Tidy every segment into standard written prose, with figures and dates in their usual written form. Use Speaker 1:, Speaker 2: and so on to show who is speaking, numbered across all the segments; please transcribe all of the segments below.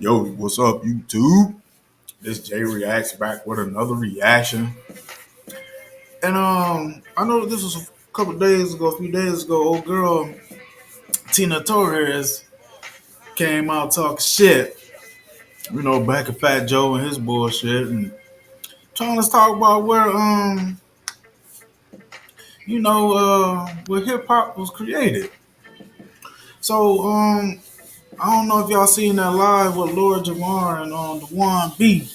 Speaker 1: Yo, what's up, YouTube? This Jay reacts back with another reaction. And I know this was a couple days ago, a few days ago, old girl Tina Torres came out talking shit, back at Fat Joe and his bullshit and trying to talk about where hip hop was created. So I don't know if y'all seen that live with Lord Jamar and the One B.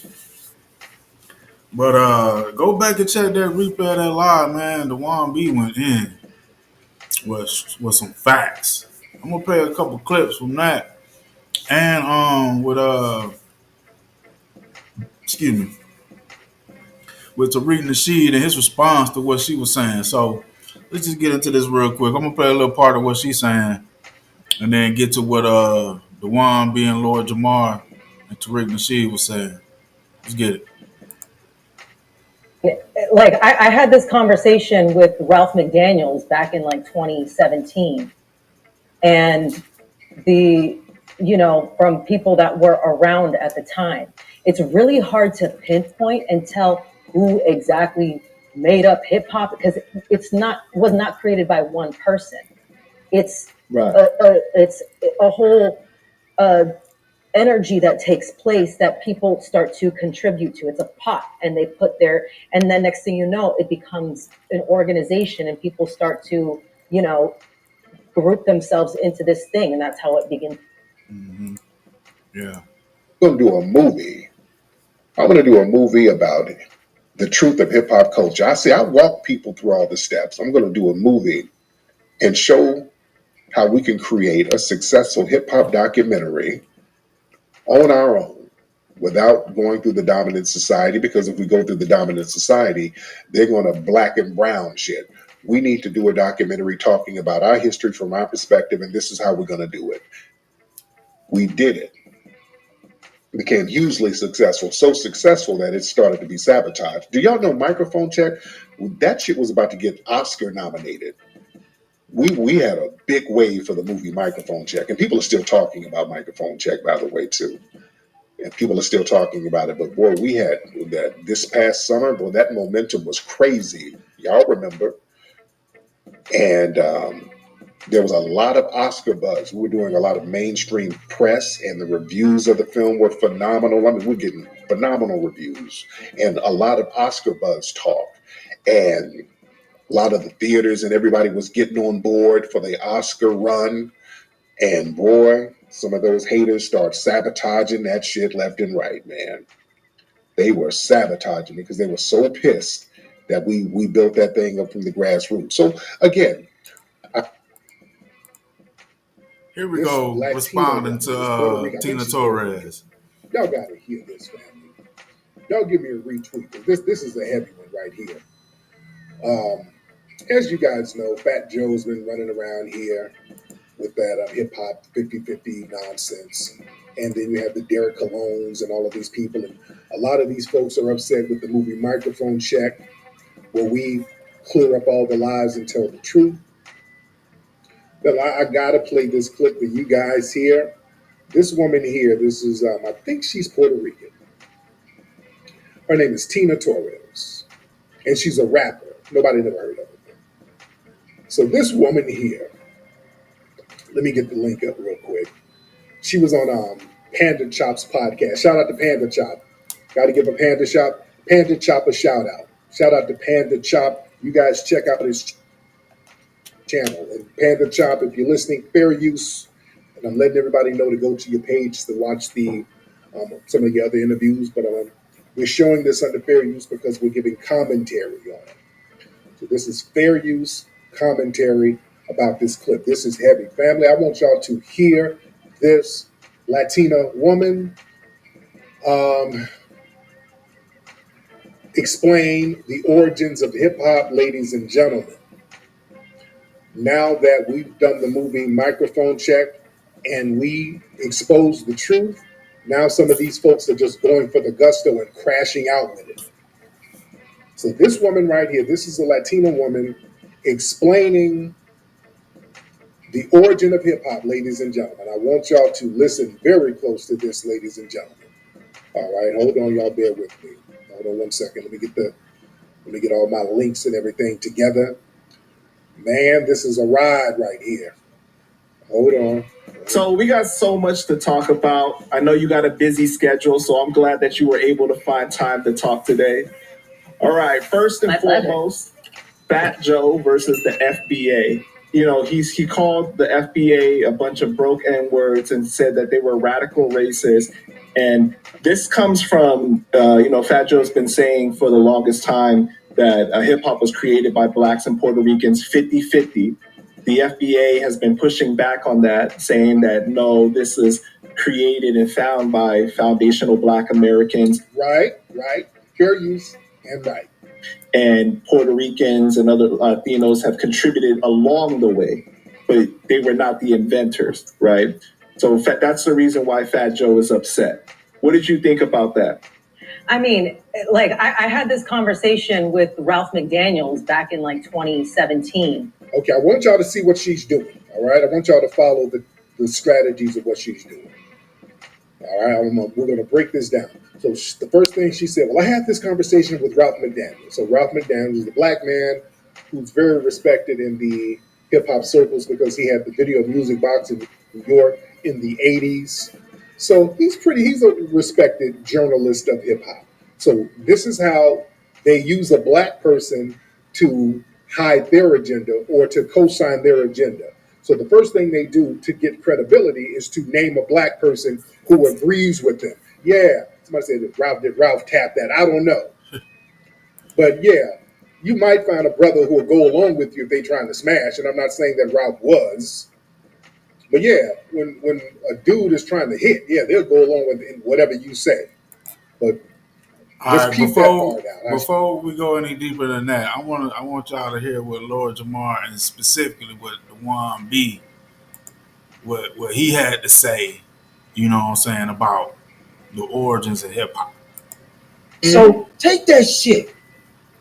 Speaker 1: But go back and check that replay of that live, man. The One B went in with some facts. I'm gonna play a couple clips from that, and with excuse me, with Tariq Nasheed and his response to what she was saying. So let's just get into this real quick. I'm gonna play a little part of what she's saying, and then get to what the One B and Lord Jamar and Tariq Nasheed was saying. Let's get it.
Speaker 2: Like I had this conversation with Ralph McDaniels back in like 2017, and the from people that were around at the time, it's really hard to pinpoint and tell who exactly made up hip hop because it was not created by one person. It's
Speaker 3: Right.
Speaker 2: it's a whole uh, energy that takes place that people start to contribute to. It's a pot, and they put their, and then next thing you know, it becomes an organization, and people start to, you know, group themselves into this thing, and that's how it begins.
Speaker 1: Hmm. Yeah.
Speaker 3: I'm gonna do a movie. I'm gonna do a movie about the truth of hip hop culture. I walk people through all the steps. I'm gonna do a movie and show how we can create a successful hip hop documentary on our own without going through the dominant society. Because if we go through the dominant society, they're gonna black and brown shit. We need to do a documentary talking about our history from our perspective, and this is how we're gonna do it. We did it. Became hugely successful, so successful that it started to be sabotaged. Do y'all know Microphone Check? That shit was about to get Oscar nominated. We had a big wave for the movie Microphone Check, and people are still talking about Microphone Check, by the way, too. And people are still talking about it. But boy, we had that this past summer. Boy, that momentum was crazy. Y'all remember? And there was a lot of Oscar buzz. We were doing a lot of mainstream press, and the reviews of the film were phenomenal. I mean, we're getting phenomenal reviews and a lot of Oscar buzz talk. And a lot of the theaters and everybody was getting on board for the Oscar run. And boy, some of those haters start sabotaging that shit left and right, man. They were sabotaging it because they were so pissed that we built that thing up from the grassroots. So again,
Speaker 1: Here we
Speaker 3: this
Speaker 1: go,
Speaker 3: Latino
Speaker 1: responding
Speaker 3: woman,
Speaker 1: to
Speaker 3: this Puerto Rican, I think
Speaker 1: Tina
Speaker 3: she's Puerto Rican.
Speaker 1: Torres.
Speaker 3: Y'all gotta hear this, family. Y'all give me a retweet. This is a heavy one right here. Um, as you guys know, Fat Joe's been running around here with that hip hop 50-50 nonsense. And then you have the Derek Colognes and all of these people. And a lot of these folks are upset with the movie Microphone Check, where we clear up all the lies and tell the truth. But I gotta play this clip for you guys here. This woman here, this is, I think she's Puerto Rican. Her name is Tina Torres, and she's a rapper. Nobody never heard of her. So this woman here, let me get the link up real quick. She was on Panda Chop's podcast. Shout out to Panda Chop. Got to give a Panda Chop a shout out. Shout out to Panda Chop. You guys check out his channel. And Panda Chop, if you're listening, fair use. And I'm letting everybody know to go to your page to watch the some of the other interviews. But we're showing this under fair use because we're giving commentary on it. So this is fair use commentary about this clip. This is heavy. Family, I want y'all to hear this Latina woman um, explain the origins of hip hop, ladies and gentlemen. Now that we've done the movie Microphone Check and we expose the truth, now some of these folks are just going for the gusto and crashing out with it. So this woman right here, this is a Latina woman explaining The origin of hip hop, ladies and gentlemen. I want y'all to listen very close to this, ladies and gentlemen. All right, hold on, y'all. Bear with me. Hold on 1 second. Let me get all my links and everything together. Man, this is a ride right here. Hold on.
Speaker 4: So we got so much to talk about. I know you got a busy schedule, so I'm glad that you were able to find time to talk today. All right, first and foremost, Fat Joe versus the FBA. You know, he called the FBA a bunch of broke N-words and said that they were radical racists. And this comes from, Fat Joe's been saying for the longest time that hip-hop was created by blacks and Puerto Ricans 50-50. The FBA has been pushing back on that, saying that, no, this is created and found by foundational black Americans.
Speaker 3: Right. Fair use and right.
Speaker 4: And Puerto Ricans and other Latinos have contributed along the way, but they were not the inventors, right? So that's the reason why Fat Joe is upset. What did you think about that?
Speaker 2: I mean, like, I had this conversation with Ralph McDaniels back in like 2017.
Speaker 3: Okay, I want y'all to see what she's doing, all right? I want y'all to follow the strategies of what she's doing. All right, we're going to break this down. So the first thing she said, well, I had this conversation with Ralph McDaniels. So Ralph McDaniels is a black man who's very respected in the hip-hop circles because he had the Video Music Box in New York in the 80s. So he's a respected journalist of hip-hop. So this is how they use a black person to hide their agenda or to co-sign their agenda. So the first thing they do to get credibility is to name a black person who agrees with them. Yeah, somebody said did Ralph tap that? I don't know. But yeah, you might find a brother who will go along with you if they're trying to smash, and I'm not saying that Ralph was. But yeah, when a dude is trying to hit, yeah, they'll go along with whatever you say. But just keep that part out.
Speaker 1: Before we go any deeper than that, I want y'all to hear what Lord Jamar and specifically what the one B, what he had to say. You know what I'm saying about the origins of hip hop.
Speaker 5: So take that shit.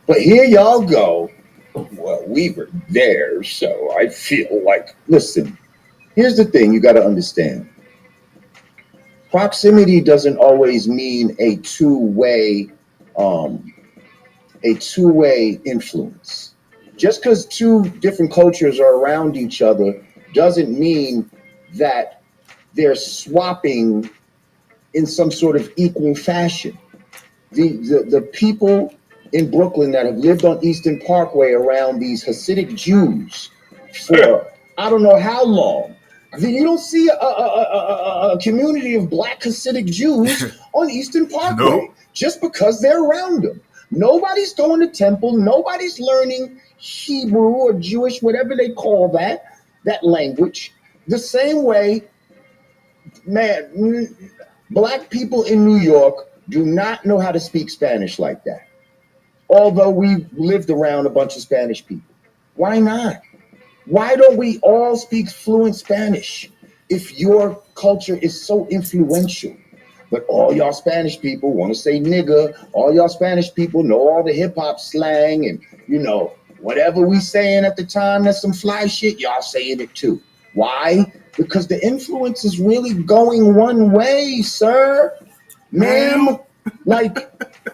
Speaker 5: But here y'all go. Well, we were there, so I feel like, listen, here's the thing you got to understand. Proximity doesn't always mean a two-way influence. Just because two different cultures are around each other doesn't mean that they're swapping in some sort of equal fashion. The people in Brooklyn that have lived on Eastern Parkway around these Hasidic Jews for I don't know how long. You don't see a community of black Hasidic Jews on Eastern Parkway just because they're around them. Nobody's going to temple. Nobody's learning Hebrew or Jewish, whatever they call that language. The same way, man, black people in New York do not know how to speak Spanish like that. Although we've lived around a bunch of Spanish people. Why not? Why don't we all speak fluent Spanish if your culture is so influential? But all y'all Spanish people want to say nigga. All y'all Spanish people know all the hip hop slang and, whatever we saying at the time, that's some fly shit, y'all saying it too. Why? Because the influence is really going one way, sir. Ma'am. Like,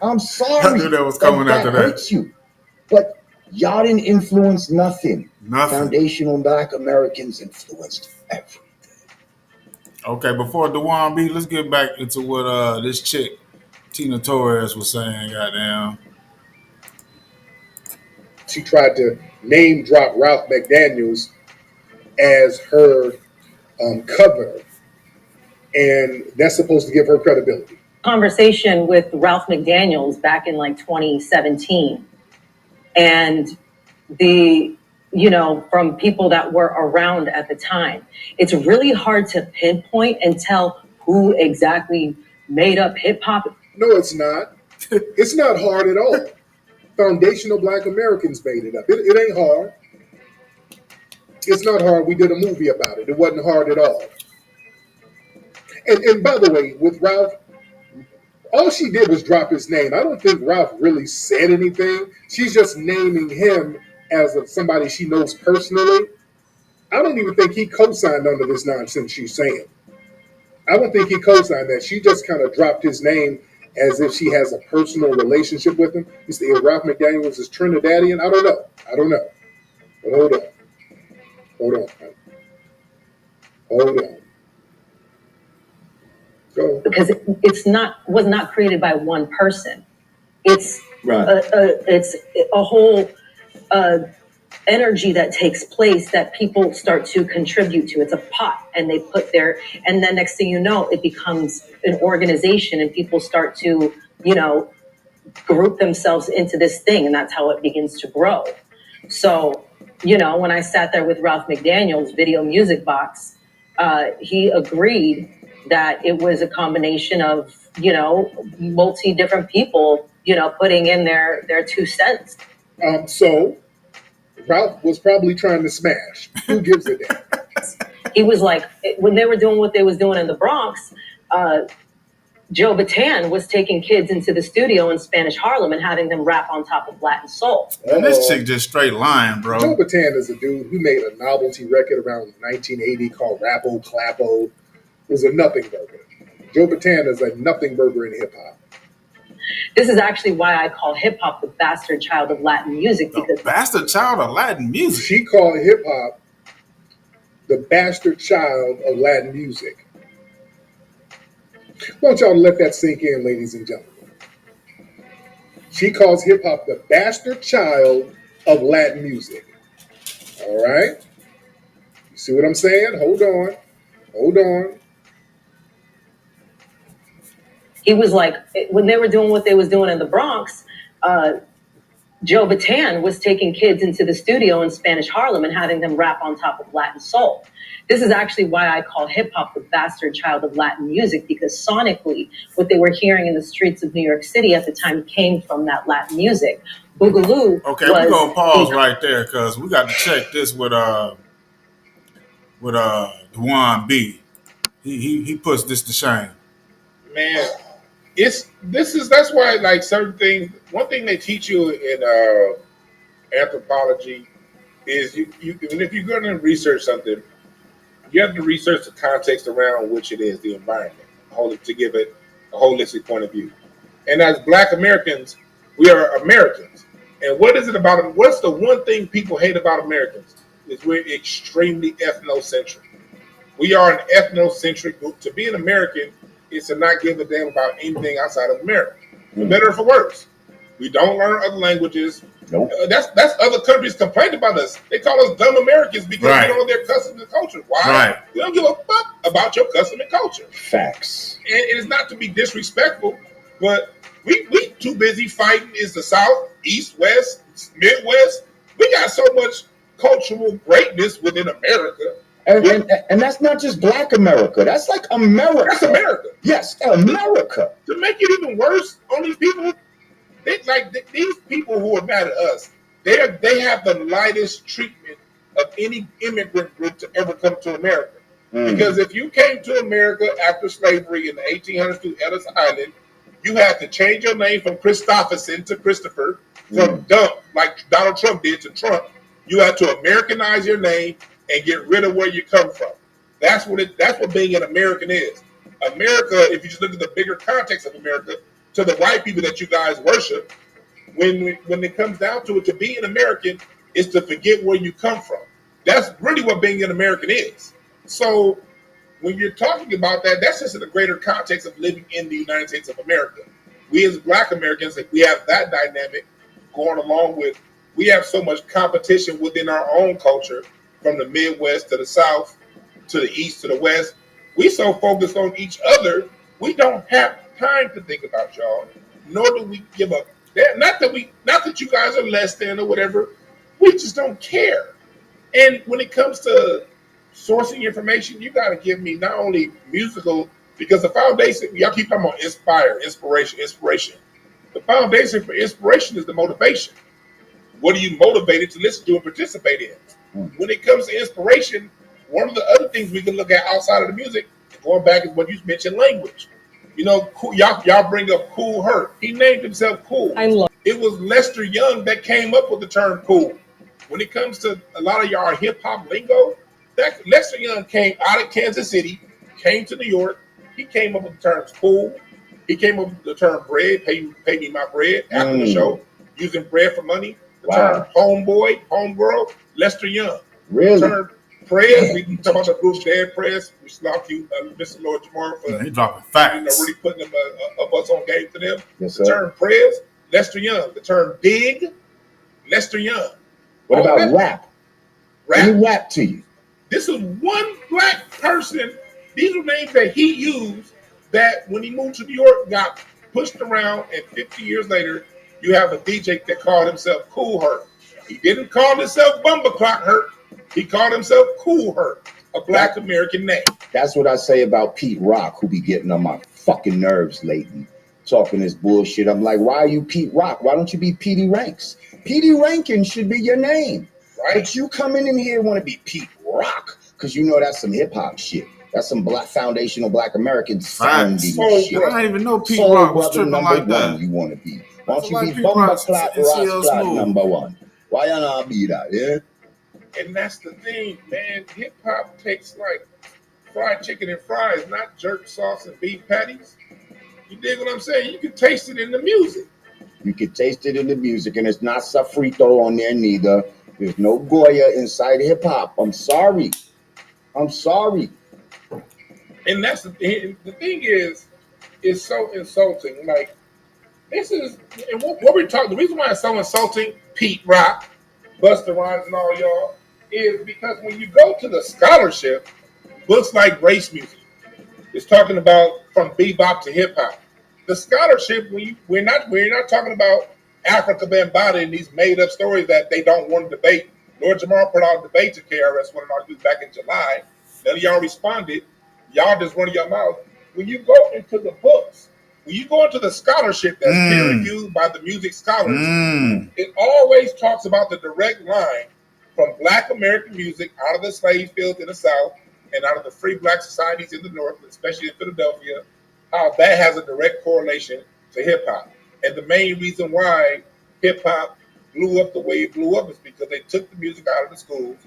Speaker 5: I'm sorry.
Speaker 1: I knew that was coming after that.
Speaker 5: Hurts you. But y'all didn't influence nothing. Foundational black Americans influenced everything.
Speaker 1: Okay, before Dewan B, let's get back into what this chick, Tina Torres, was saying, goddamn.
Speaker 3: She tried to name drop Ralph McDaniels as her cover, and that's supposed to give her credibility.
Speaker 2: Conversation with Ralph McDaniels back in like 2017. And from people that were around at the time, it's really hard to pinpoint and tell who exactly made up hip hop.
Speaker 3: No, it's not. It's not hard at all. Foundational black Americans made it up. It ain't hard. It's not hard. We did a movie about it. It wasn't hard at all. And by the way, with Ralph, all she did was drop his name. I don't think Ralph really said anything. She's just naming him as somebody she knows personally. I don't even think he co-signed under this nonsense she's saying. I don't think he co-signed that. She just kind of dropped his name as if she has a personal relationship with him. You see, if Ralph McDaniel was his Trinidadian, I don't know. I don't know. But hold on. Hold on. Hold on. Go.
Speaker 2: Because it's not was not created by one person. It's
Speaker 5: Right.
Speaker 2: it's a whole energy that takes place that people start to contribute to. It's a pot, and they put their, and then next thing you know, it becomes an organization, and people start to, group themselves into this thing, and that's how it begins to grow. So, when I sat there with Ralph McDaniel's Video Music Box, he agreed that it was a combination of, multi different people, putting in their 2 cents.
Speaker 3: So Ralph was probably trying to smash. Who gives a damn?
Speaker 2: He was like, when they were doing what they was doing in the Bronx, Joe Bataan was taking kids into the studio in Spanish Harlem and having them rap on top of Latin soul.
Speaker 1: And this chick just straight lying, bro.
Speaker 3: Joe Bataan is a dude who made a novelty record around 1980 called Rappo Clappo. It was a nothing burger. Joe Bataan is a nothing burger in hip hop.
Speaker 2: This is actually why I call hip hop the bastard child of Latin music, because
Speaker 1: The bastard child of Latin music.
Speaker 3: She called hip hop the bastard child of Latin music. I want y'all to let that sink in, ladies and gentlemen. She calls hip hop the bastard child of Latin music. All right? You see what I'm saying? Hold on. Hold on.
Speaker 2: he was like, when they were doing what they was doing in the Bronx, Joe Bataan was taking kids into the studio in Spanish Harlem and having them rap on top of Latin soul. This is actually why I call hip hop the bastard child of Latin music, because sonically, what they were hearing in the streets of New York City at the time came from that Latin music. Boogaloo.
Speaker 1: Okay, we're gonna pause right there because we got to check this with Dewan B. He puts this to shame.
Speaker 6: Man, that's why like certain things. One thing they teach you in anthropology is you if you're going to research something, you have to research the context around which it is, the environment, to give it a holistic point of view. And as Black Americans, we are Americans. And what is it about them? What's the one thing people hate about Americans? Is we're extremely ethnocentric. We are an ethnocentric group. To be an American is to not give a damn about anything outside of America, for better or for worse. We don't learn other languages.
Speaker 5: Nope.
Speaker 6: That's other countries complain about us. They call us dumb Americans because we don't know their customs and culture. Why?
Speaker 1: Right.
Speaker 6: We don't give a fuck about your custom and culture.
Speaker 5: Facts.
Speaker 6: And it is not to be disrespectful, but we too busy fighting is the South, East, West, Midwest. We got so much cultural greatness within America.
Speaker 5: And that's not just Black America. That's like America.
Speaker 6: That's America.
Speaker 5: Yes, America.
Speaker 6: To make it even worse on these people, these people who are mad at us, they have the lightest treatment of any immigrant group to ever come to America. Because if you came to America after slavery in the 1800s to Ellis Island, you had to change your name from Christopherson to Christopher, from Dump, like Donald Trump did, to Trump. You had to Americanize your name and get rid of where you come from. That's what being an American is. America, if you just look at the bigger context of America, to the white people that you guys worship, when it comes down to it, to be an American is to forget where you come from. That's really what being an American is. So when you're talking about that, that's just in the greater context of living in the United States of America. We as Black Americans, we have that dynamic going along with, we have so much competition within our own culture, from the Midwest to the South, to the East to the West. We so focused on each other, we don't have time to think about y'all, nor do we give up. Not that you guys are less than or whatever, we just don't care. And when it comes to sourcing information, you got to give me not only musical, because the foundation, y'all keep talking about inspiration. The foundation for inspiration is the motivation. What are you motivated to listen to and participate in? When it comes to inspiration, one of the other things we can look at outside of the music, going back is what you mentioned, language. You know, y'all bring up Kool Herc. He named himself Kool. It was Lester Young that came up with the term cool. When it comes to a lot of y'all hip hop lingo, That Lester Young came out of Kansas City, came to New York. He came up with the terms cool. He came up with the term bread, pay me my bread after the show, using bread for money. The term homeboy, homegirl, Lester Young.
Speaker 5: Really?
Speaker 6: The term press, we talk about the group Dead Press. We salute you, Mr. Lord Jamar, for
Speaker 1: he dropping facts.
Speaker 6: really putting them up us on game to them.
Speaker 5: Yes,
Speaker 6: the term press, Lester Young. The term big, Lester Young.
Speaker 5: What about rap? Let me rap to you.
Speaker 6: This is one black person. These are names that he used that when he moved to New York got pushed around, and 50 years later, you have a DJ that called himself Cool Herc. He didn't call himself Bumbleclock Herc. He called himself Cool Herc, a black American name.
Speaker 5: That's what I say about Pete Rock, who be getting on my fucking nerves lately, talking this bullshit. I'm like, why are you Pete Rock? Why don't you be Petey Ranks? Petey Rankin should be your name. Right. But you coming in here want to be Pete Rock because you know that's some hip hop shit. That's some black foundational black American sounding shit.
Speaker 1: I don't even know Pete Rock was tripping like that.
Speaker 5: You want to be? Why don't you be Bumba Clap Rock Clap number one? Why you not be that? Yeah.
Speaker 6: And that's the thing, man. Hip hop takes like fried chicken and fries, not jerk sauce and beef patties. You dig what I'm saying? You can taste it in the music.
Speaker 5: You can taste it in the music, and it's not sofrito on there neither. There's no Goya inside hip hop. I'm sorry. I'm sorry.
Speaker 6: And that's the thing is, it's so insulting. Like, this is, and what we're talking, the reason why it's so insulting, Pete Rock, Busta Rhymes, and all y'all, is because when you go to the scholarship, books like race music, it's talking about from bebop to hip hop. The scholarship, we're not talking about Africa Bambaataa and these made up stories that they don't want to debate. Lord Jamar put out a debate to KRS One and all back in July. None of y'all responded. Y'all just running your mouth. When you go into the books, when you go into the scholarship that's peer reviewed by the music scholars, it always talks about the direct line from black American music out of the slave fields in the South and out of the free black societies in the North, especially in Philadelphia, how that has a direct correlation to hip hop. And the main reason why hip hop blew up the way it blew up is because they took the music out of the schools.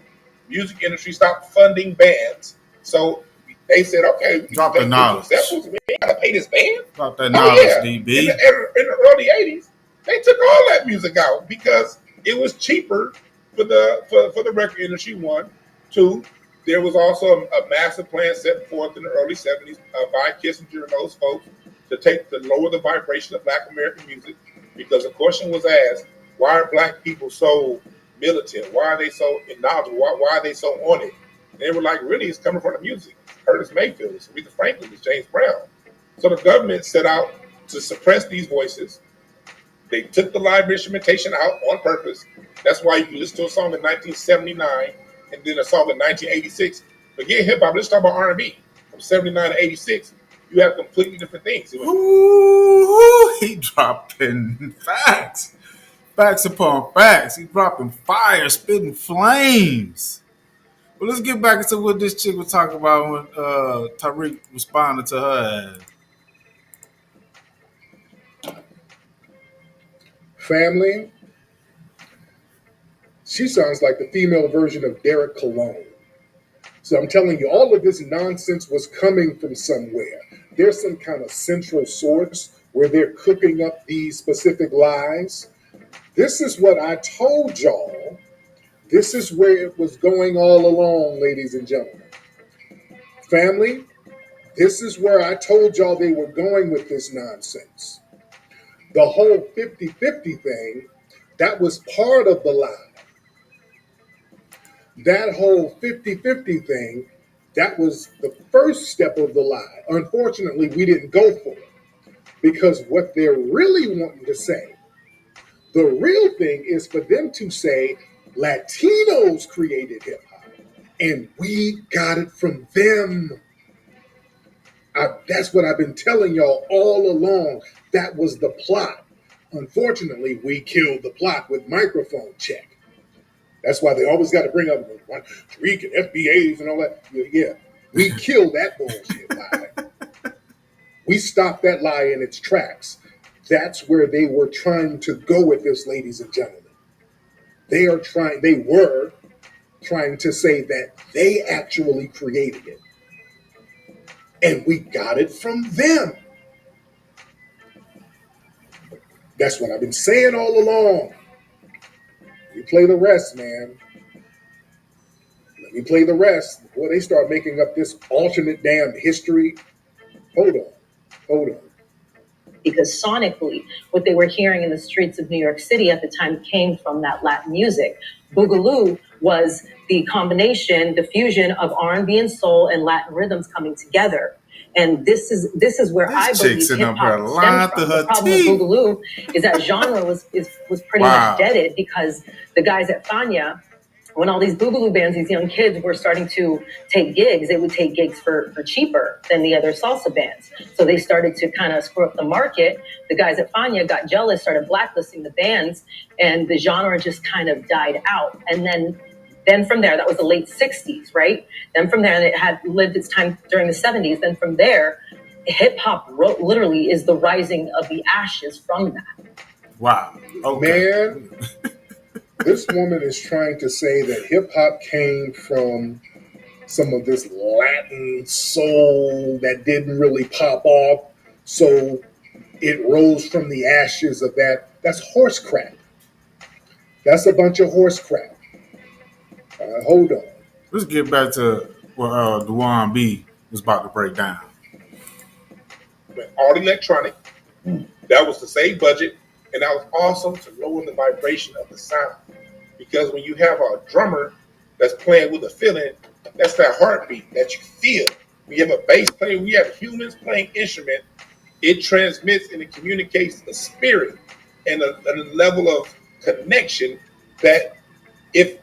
Speaker 6: Music industry stopped funding bands. So they said, okay,
Speaker 1: drop the knowledge.
Speaker 6: We gotta pay this band.
Speaker 1: Drop that knowledge, DB.
Speaker 6: In the early 80s, they took all that music out because it was cheaper for the record industry, one. Two, there was also a massive plan set forth in the early 70s by Kissinger and those folks to lower the vibration of black American music, because the question was asked, why are black people so militant? Why are they so knowledgeable? Why are they so on it? And they were like, really, it's coming from the music. Curtis Mayfield, it's Aretha Franklin, it's James Brown. So the government set out to suppress these voices. They took the live instrumentation out on purpose. That's why you can listen to a song in 1979 and then a song in 1986. Forget hip hop, let's talk about R&B. From 79 to 86, you have completely different things.
Speaker 1: Ooh, he dropping facts. Facts upon facts. He dropping fire, spitting flames. But let's get back into what this chick was talking about when Tariq responded to her.
Speaker 7: Family, she sounds like the female version of Derek Cologne. So I'm telling you, all of this nonsense was coming from somewhere. There's some kind of central source where they're cooking up these specific lies. This is what I told y'all. This is where it was going all along, ladies and gentlemen. Family, this is where I told y'all they were going with this nonsense. The whole 50-50 thing, that was part of the lie. That whole 50-50 thing, that was the first step of the lie. Unfortunately, we didn't go for it, because what they're really wanting to say, the real thing is for them to say Latinos created hip hop and we got it from them. That's what I've been telling y'all all along. That was the plot. Unfortunately, we killed the plot with Microphone Check. That's why they always got to bring up Tariq and FBAs and all that. Yeah, we killed that bullshit lie. We stopped that lie in its tracks. That's where they were trying to go with this, ladies and gentlemen. They were trying to say that they actually created it. And we got it from them. That's what I've been saying all along. You play the rest, man. Let me play the rest. Boy, they start making up this alternate damn history. Hold on. Hold on.
Speaker 2: Because sonically, what they were hearing in the streets of New York City at the time came from that Latin music. Boogaloo was the combination, the fusion of R&B and soul and Latin rhythms coming together. And this is where I believe hip hop stemmed from. The problem with Boogaloo is that genre was pretty much deaded because the guys at Fania, when all these boogaloo bands, these young kids were starting to take gigs, they would take gigs for cheaper than the other salsa bands. So they started to kind of screw up the market. The guys at Fania got jealous, started blacklisting the bands, and the genre just kind of died out. And then from there, that was the late 60s, right? Then from there, and it had lived its time during the 70s. Then from there, hip hop literally is the rising of the ashes from that.
Speaker 1: Wow.
Speaker 7: Okay. Man, this woman is trying to say that hip hop came from some of this Latin soul that didn't really pop off. So it rose from the ashes of that. That's horse crap. That's a bunch of horse crap. Hold on.
Speaker 1: Let's get back to what Dewan B was about to break down.
Speaker 6: All electronic. That was to save budget, and that was also to lower the vibration of the sound. Because when you have a drummer that's playing with a feeling, that's that heartbeat that you feel. When you have a bass player, we have humans playing instrument, it transmits and it communicates a spirit and a level of connection that if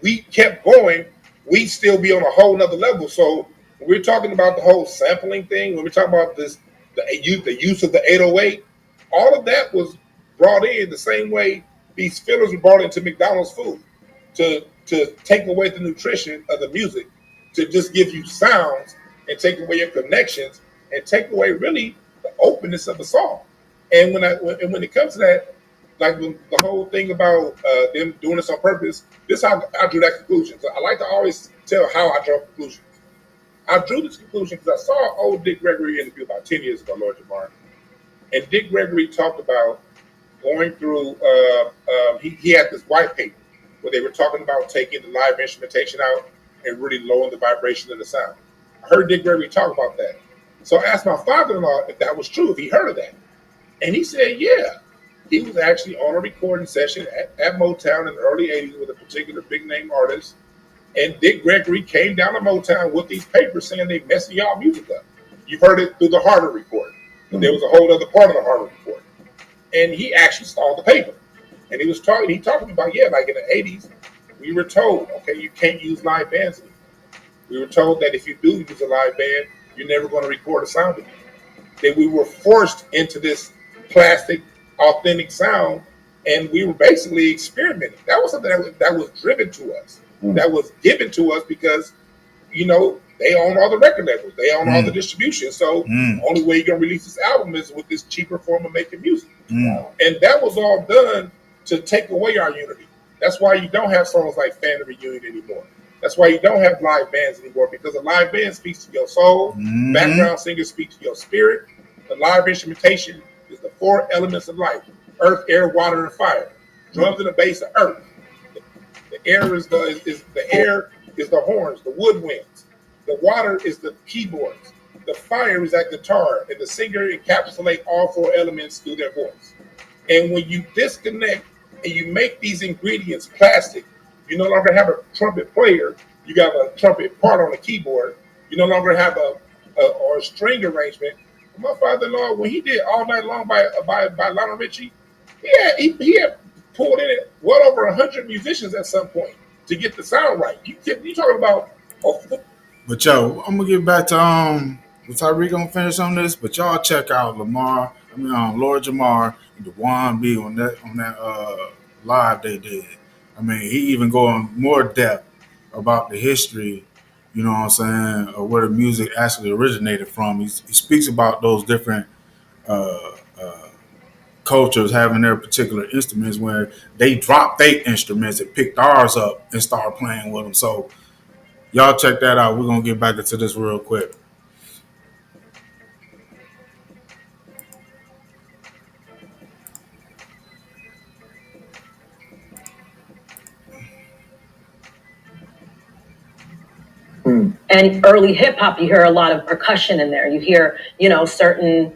Speaker 6: we kept going, we'd still be on a whole nother level. So when we're talking about the whole sampling thing, when we're talking about this, the use of the 808, all of that was brought in the same way these fillers were brought into McDonald's food to take away the nutrition of the music, to just give you sounds and take away your connections and take away really the openness of the song. And when it comes to that, like the whole thing about them doing this on purpose, this is how I drew that conclusion. So I like to always tell how I draw conclusions. I drew this conclusion because I saw an old Dick Gregory interview about 10 years ago, Lord Jamar. And Dick Gregory talked about going through, he had this white paper where they were talking about taking the live instrumentation out and really lowering the vibration of the sound. I heard Dick Gregory talk about that. So I asked my father-in-law if that was true, if he heard of that. And he said, yeah. He was actually on a recording session at Motown in the early 80s with a particular big-name artist. And Dick Gregory came down to Motown with these papers saying they messing y'all music up. You've heard it through the Harvard report. But there was a whole other part of the Harvard report. And he actually saw the paper. And he talked about, yeah, like in the 80s, we were told, okay, you can't use live bands anymore. We were told that if you do use a live band, you're never going to record a sound again. That we were forced into this plastic, authentic sound, and we were basically experimenting. That was something that was driven to us, that was given to us because, they own all the record labels, they own all the distribution. So the only way you're going to release this album is with this cheaper form of making music. And that was all done to take away our unity. That's why you don't have songs like Family Reunion anymore. That's why you don't have live bands anymore, because a live band speaks to your soul, background singers speak to your spirit. The live instrumentation is the 4 elements of life: earth, air, water, and fire. Drums and the bass are earth. The air is the horns, the woodwinds. The water is the keyboards. The fire is that guitar, and the singer encapsulate all 4 elements through their voice. And when you disconnect and you make these ingredients plastic, you no longer have a trumpet player. You got a trumpet part on the keyboard. You no longer have a string arrangement. My father-in-law, when he did All Night Long by Lionel Richie, he had pulled in well over 100 musicians at some point to get the sound right. You talking about?
Speaker 1: But yo, I'm gonna get back to Tyreek gonna finish on this. But y'all check out Lord Jamar and Dewan B on that live they did. I mean, he even go in more depth about the history, you know what I'm saying, or where the music actually originated from. He speaks about those different cultures having their particular instruments where they dropped their instruments and picked ours up and started playing with them. So y'all check that out. We're gonna get back into this real quick.
Speaker 2: And early hip hop, you hear a lot of percussion in there. You hear, certain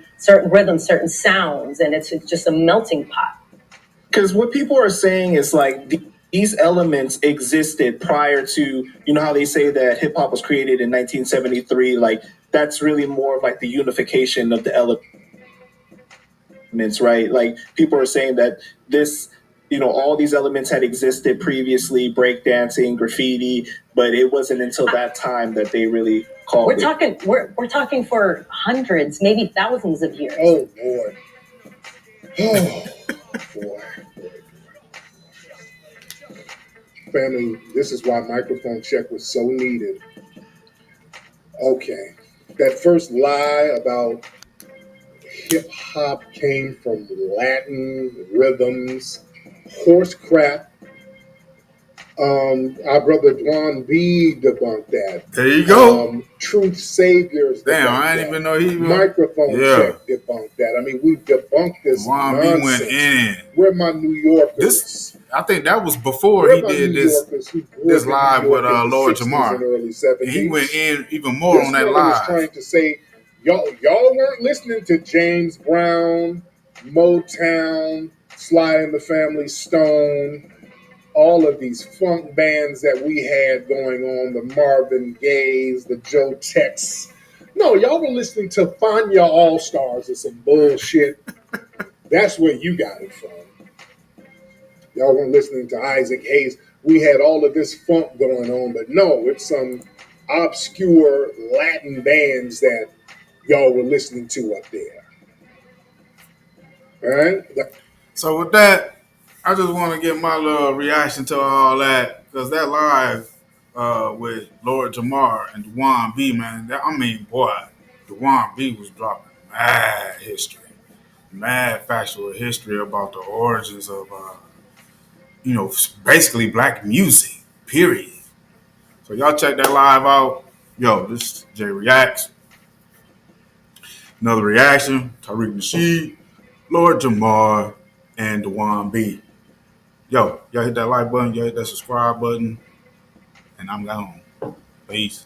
Speaker 2: rhythms, certain sounds, and it's just a melting pot.
Speaker 4: Because what people are saying is like these elements existed prior to, how they say that hip hop was created in 1973. Like that's really more of like the unification of the elements, right? Like people are saying that this, all these elements had existed previously, breakdancing, graffiti, but it wasn't until that time that they really called
Speaker 2: we're talking we're talking for hundreds, maybe thousands of years.
Speaker 7: Oh boy. Oh boy. Family, this is why microphone check was so needed. Okay. That first lie about hip hop came from Latin rhythms, horse crap. Our brother Dwan B debunked that.
Speaker 1: There you go.
Speaker 7: Truth Saviors.
Speaker 1: Damn, I didn't even know he was.
Speaker 7: Microphone check debunked that. I mean, we debunked this nonsense.
Speaker 1: Went in.
Speaker 7: Where my New Yorkers?
Speaker 1: I think that was before he did this live with Lord Jamar. And he went in even more on that live.
Speaker 7: Was trying to say, y'all weren't listening to James Brown, Motown, Sly and the Family Stone, all of these funk bands that we had going on, the Marvin Gayes, the Joe Tex. No, y'all were listening to Find Your All-Stars or some bullshit. That's where you got it from. Y'all weren't listening to Isaac Hayes. We had all of this funk going on, but no, it's some obscure Latin bands that y'all were listening to up there. All right?
Speaker 1: So with that, I just want to get my little reaction to all that, because that live with Lord Jamar and Dwan B, man, Dwan B was dropping mad history, mad factual history about the origins of, basically black music, period. So y'all check that live out. Yo, this is Jay Reacts. Another reaction, Tariq Nasheed, Lord Jamar, and Dwan B. Yo, y'all hit that like button, y'all hit that subscribe button, and I'm gone. Peace.